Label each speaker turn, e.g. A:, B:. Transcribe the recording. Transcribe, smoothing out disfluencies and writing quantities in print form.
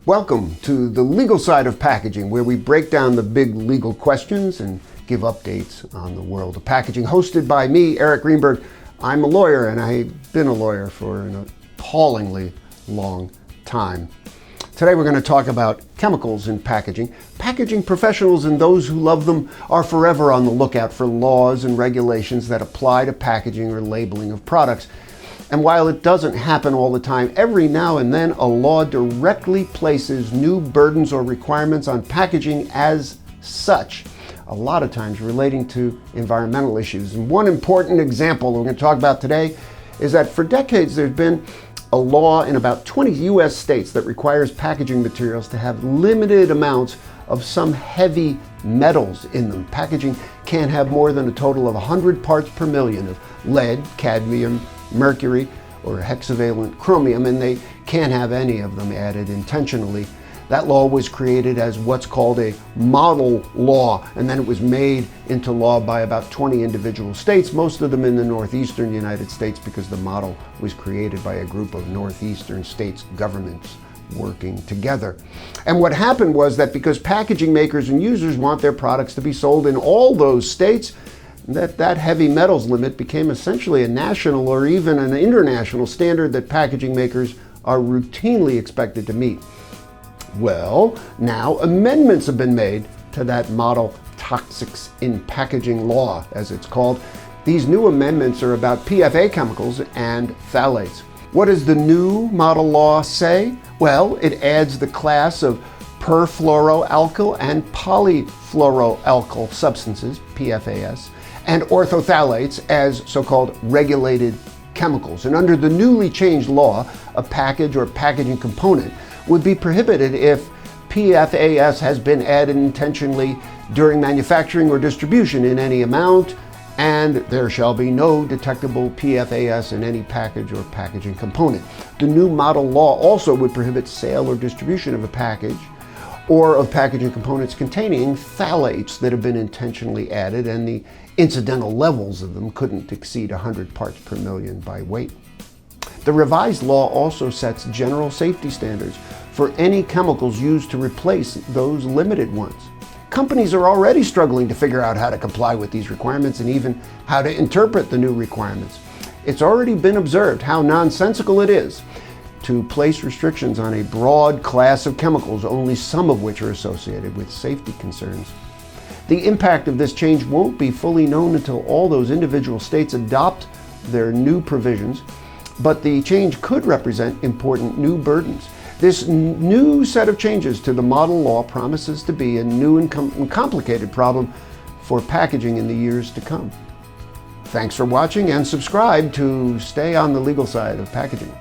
A: Welcome to the legal side of packaging, where we break down the big legal questions and give updates on the world of packaging. Hosted by me, Eric Greenberg. I'm a lawyer, and I've been a lawyer for an appallingly long time. Today we're going to talk about chemicals in packaging. Packaging professionals and those who love them are forever on the lookout for laws and regulations that apply to packaging or labeling of products. And while it doesn't happen all the time, every now and then a law directly places new burdens or requirements on packaging as such, a lot of times relating to environmental issues. And one important example we're going to talk about today is that for decades there's been a law in about 20 US states that requires packaging materials to have limited amounts of some heavy metals in them. Packaging can't have more than a total of 100 parts per million of lead, cadmium, mercury, or hexavalent chromium, and they can't have any of them added intentionally. That law was created as what's called a model law, and then it was made into law by about 20 individual states, most of them in the northeastern United States, because the model was created by a group of northeastern states' governments working together. And what happened was that because packaging makers and users want their products to be sold in all those states, that heavy metals limit became essentially a national or even an international standard that packaging makers are routinely expected to meet. Well, now amendments have been made to that model toxics in packaging law, as it's called. These new amendments are about PFA chemicals and phthalates. What does the new model law say? Well, it adds the class of perfluoroalkyl and polyfluoroalkyl substances, PFAS, and orthophthalates as so-called regulated chemicals. And under the newly changed law, a package or packaging component would be prohibited if PFAS has been added intentionally during manufacturing or distribution in any amount, and there shall be no detectable PFAS in any package or packaging component. The new model law also would prohibit sale or distribution of a package or of packaging components containing phthalates that have been intentionally added, and the incidental levels of them couldn't exceed 100 parts per million by weight. The revised law also sets general safety standards for any chemicals used to replace those limited ones. Companies are already struggling to figure out how to comply with these requirements and even how to interpret the new requirements. It's already been observed how nonsensical it is to place restrictions on a broad class of chemicals, only some of which are associated with safety concerns. The impact of this change won't be fully known until all those individual states adopt their new provisions, but the change could represent important new burdens. This new set of changes to the model law promises to be a new and complicated problem for packaging in the years to come. Thanks for watching, and subscribe to stay on the legal side of packaging.